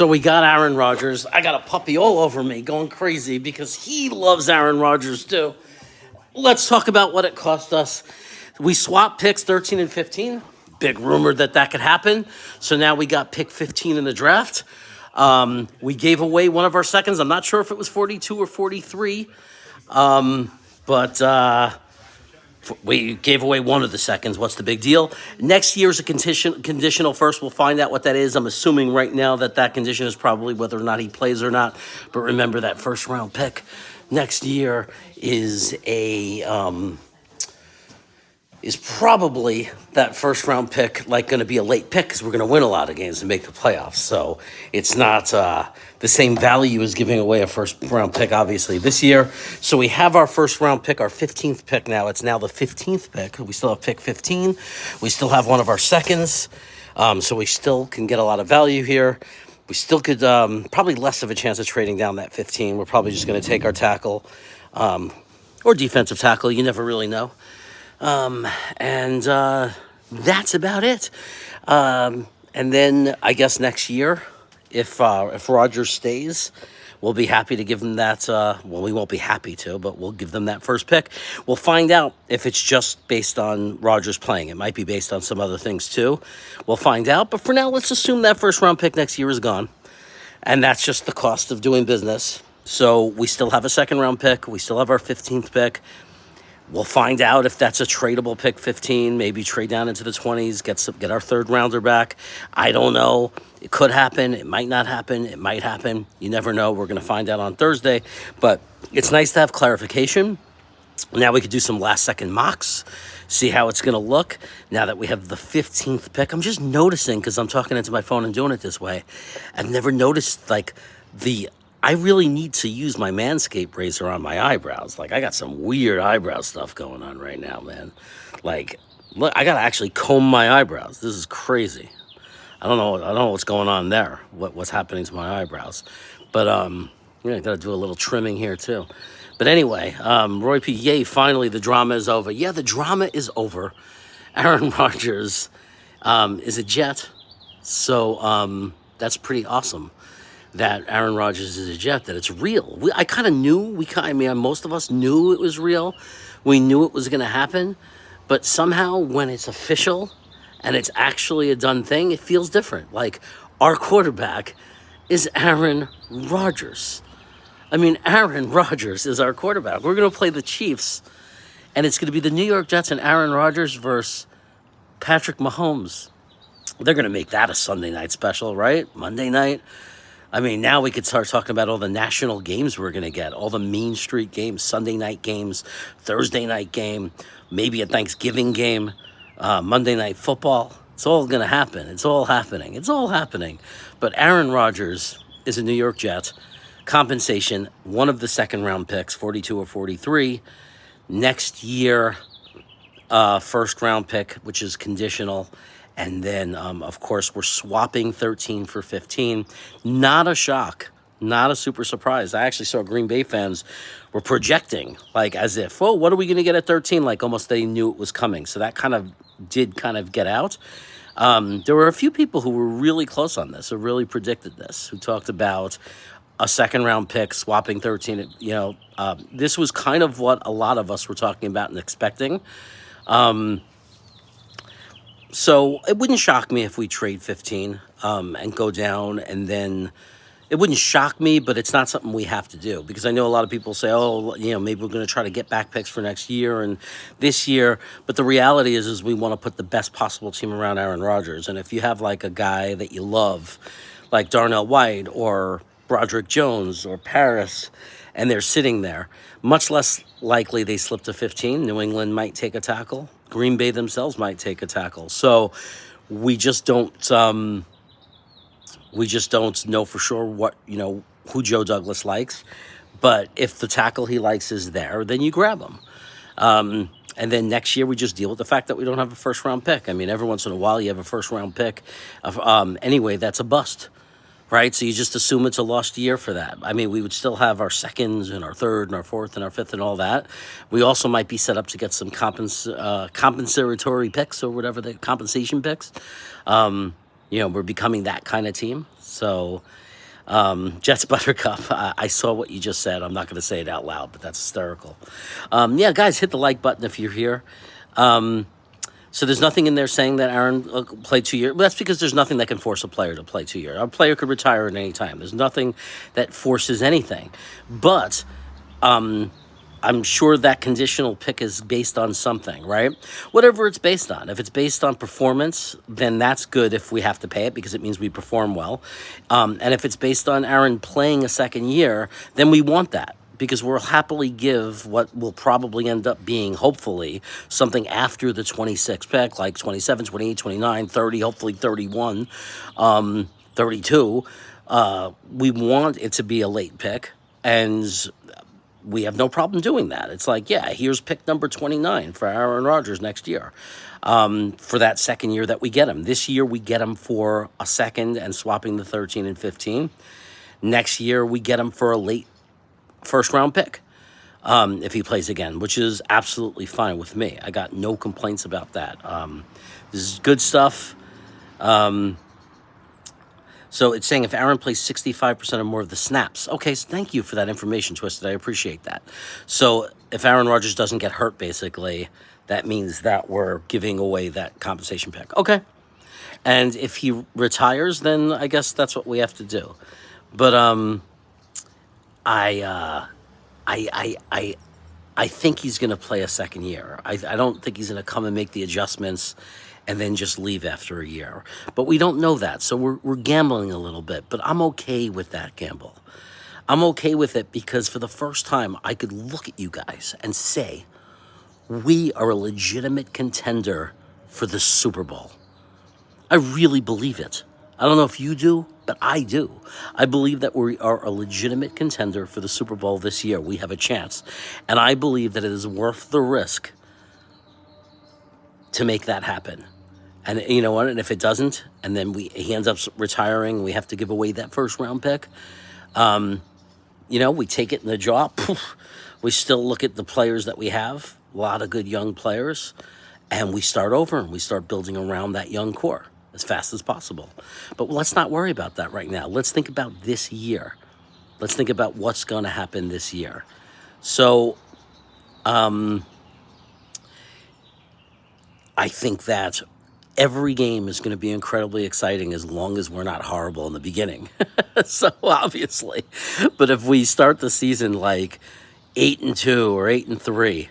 So we got Aaron Rodgers. I got a puppy all over me going crazy because he loves Aaron Rodgers too. Let's talk about what it cost us. We swapped picks 13 and 15. Big rumor that could happen. So now we got pick 15 in the draft. We gave away one of our seconds. I'm not sure if it was 42 or 43. But we gave away one of the seconds. What's the big deal? Next year's a conditional first. We'll find out what that is. I'm assuming right now that condition is probably whether or not he plays or not. But remember, that first round pick next year is probably that first round pick like going to be a late pick because we're going to win a lot of games and make the playoffs. So it's not the same value as giving away a first round pick, obviously, this year. So we have our first round pick, our 15th pick now. It's now the 15th pick. We still have pick 15. We still have one of our seconds. So we still can get a lot of value here. We still could probably less of a chance of trading down that 15. We're probably just going to take our tackle or defensive tackle. You never really know. And that's about it. And then I guess next year, if Rodgers stays, we'll be happy to give them that. Well, we won't be happy to, but we'll give them that first pick. We'll find out if it's just based on Rodgers playing. It might be based on some other things too. We'll find out. But for now, let's assume that first round pick next year is gone. And that's just the cost of doing business. So we still have a second round pick. We still have our 15th pick. We'll find out if that's a tradable pick 15, maybe trade down into the 20s, get our third rounder back. I don't know. It could happen. It might not happen. It might happen. You never know. We're going to find out on Thursday. But it's nice to have clarification. Now we could do some last second mocks, see how it's going to look now that we have the 15th pick. I'm just noticing, because I'm talking into my phone and doing it this way, I've never noticed I really need to use my Manscaped razor on my eyebrows. Like, I got some weird eyebrow stuff going on right now, man. Like, look, I got to actually comb my eyebrows. This is crazy. I don't know what's going on there, what's happening to my eyebrows. But, yeah, I got to do a little trimming here, too. But anyway, Roy P. Yay, finally, the drama is over. Yeah, the drama is over. Aaron Rodgers is a Jet. So, that's pretty awesome. That Aaron Rodgers is a Jet, that it's real. I kind of knew, most of us knew it was real. We knew it was going to happen. But somehow when it's official and it's actually a done thing, it feels different. Like, our quarterback is Aaron Rodgers. I mean, Aaron Rodgers is our quarterback. We're going to play the Chiefs, and it's going to be the New York Jets and Aaron Rodgers versus Patrick Mahomes. They're going to make that a Sunday night special, right? Monday night. I mean, now we could start talking about all the national games we're going to get, all the Main Street games, Sunday night games, Thursday night game, maybe a Thanksgiving game, Monday Night Football. It's all going to happen. It's all happening. It's all happening. But Aaron Rodgers is a New York Jet. Compensation, one of the second-round picks, 42 or 43. Next year, first-round pick, which is conditional. And then, of course, we're swapping 13 for 15. Not a shock. Not a super surprise. I actually saw Green Bay fans were projecting, like, as if, oh, what are we going to get at 13? Like, almost they knew it was coming. So that kind of get out. There were a few people who were really close on this, who really predicted this, who talked about a second-round pick, swapping 13. This was kind of what a lot of us were talking about and expecting. So it wouldn't shock me if we trade 15 and go down, and then it wouldn't shock me, but it's not something we have to do, because I know a lot of people say, oh, maybe we're going to try to get back picks for next year and this year. But the reality is we want to put the best possible team around Aaron Rodgers. And if you have like a guy that you love, like Darnell White or Broderick Jones or Paris, and they're sitting there, much less likely they slip to 15. New England might take a tackle. Green Bay themselves might take a tackle. So we just don't know for sure who Joe Douglas likes. But if the tackle he likes is there, then you grab him. And then next year we just deal with the fact that we don't have a first round pick. I mean, every once in a while you have a first round pick. Anyway, that's a bust. Right? So you just assume it's a lost year for that. I mean, we would still have our seconds and our third and our fourth and our fifth and all that. We also might be set up to get some compensatory picks or whatever, the compensation picks. We're becoming that kind of team. So Jets Buttercup, I saw what you just said. I'm not going to say it out loud, but that's hysterical. Yeah, guys, hit the like button if you're here. So there's nothing in there saying that Aaron played 2 years. Well, that's because there's nothing that can force a player to play 2 years. A player could retire at any time. There's nothing that forces anything. But I'm sure that conditional pick is based on something, right? Whatever it's based on. If it's based on performance, then that's good if we have to pay it because it means we perform well. And if it's based on Aaron playing a second year, then we want that because we'll happily give what will probably end up being, hopefully, something after the 26th pick, like 27, 28, 29, 30, hopefully 31, 32. We want it to be a late pick, and we have no problem doing that. It's like, yeah, here's pick number 29 for Aaron Rodgers next year, for that second year that we get him. This year we get him for a second and swapping the 13 and 15. Next year we get him for a late first-round pick if he plays again, which is absolutely fine with me. I got no complaints about that. This is good stuff. So it's saying if Aaron plays 65% or more of the snaps. Okay, so thank you for that information, Twisted. I appreciate that. So if Aaron Rodgers doesn't get hurt, basically, that means that we're giving away that compensation pick. Okay. And if he retires, then I guess that's what we have to do. But I think he's going to play a second year. I don't think he's going to come and make the adjustments and then just leave after a year. But we don't know that, so we're gambling a little bit. But I'm okay with that gamble. I'm okay with it because for the first time, I could look at you guys and say, we are a legitimate contender for the Super Bowl. I really believe it. I don't know if you do, but I do. I believe that we are a legitimate contender for the Super Bowl this year. We have a chance. And I believe that it is worth the risk to make that happen. And you know what? And if it doesn't, and then he ends up retiring, we have to give away that first-round pick. We take it in the jaw. We still look at the players that we have, a lot of good young players, and we start over and we start building around that young core as fast as possible. But let's not worry about that right now. Let's think about this year. Let's think about what's going to happen this year. So, I think that every game is going to be incredibly exciting as long as we're not horrible in the beginning. So obviously, but if we start the season like 8-2 or 8-3,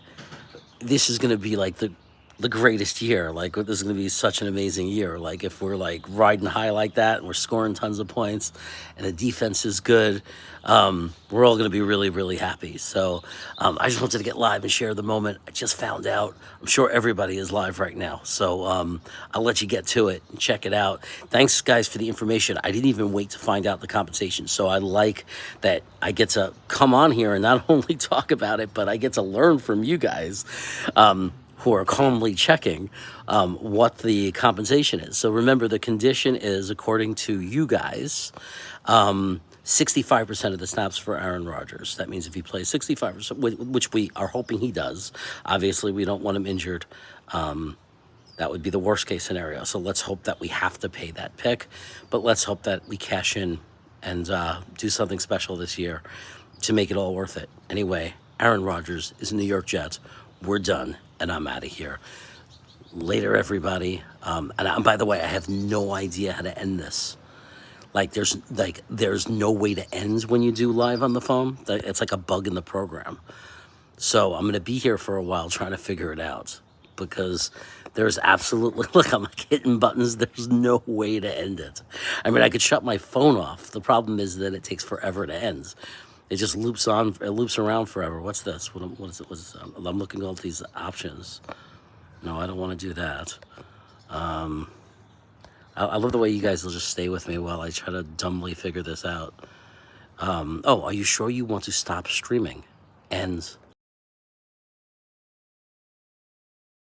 this is going to be like the greatest year. Like, this is going to be such an amazing year. Like, if we're like riding high like that and we're scoring tons of points and the defense is good, we're all going to be really, really happy. So I just wanted to get live and share the moment. I just found out. I'm sure everybody is live right now. So I'll let you get to it and check it out. Thanks, guys, for the information. I didn't even wait to find out the compensation. So I like that I get to come on here and not only talk about it, but I get to learn from you guys. Who are calmly checking what the compensation is. So remember, the condition is, according to you guys, 65% of the snaps for Aaron Rodgers. That means if he plays 65%, which we are hoping he does. Obviously, we don't want him injured. That would be the worst case scenario. So let's hope that we have to pay that pick, but let's hope that we cash in and do something special this year to make it all worth it. Anyway, Aaron Rodgers is a New York Jet. We're done, and I'm out of here. Later, everybody. By the way, I have no idea how to end this. There's no way to end when you do live on the phone. It's like a bug in the program. So I'm going to be here for a while trying to figure it out because there's absolutely, look, I'm like hitting buttons. There's no way to end it. I mean, I could shut my phone off. The problem is that it takes forever to end. It just loops around forever. What's this? What is it? I'm looking at all these options. No, I don't want to do that. I love the way you guys will just stay with me while I try to dumbly figure this out. Are you sure you want to stop streaming? Ends.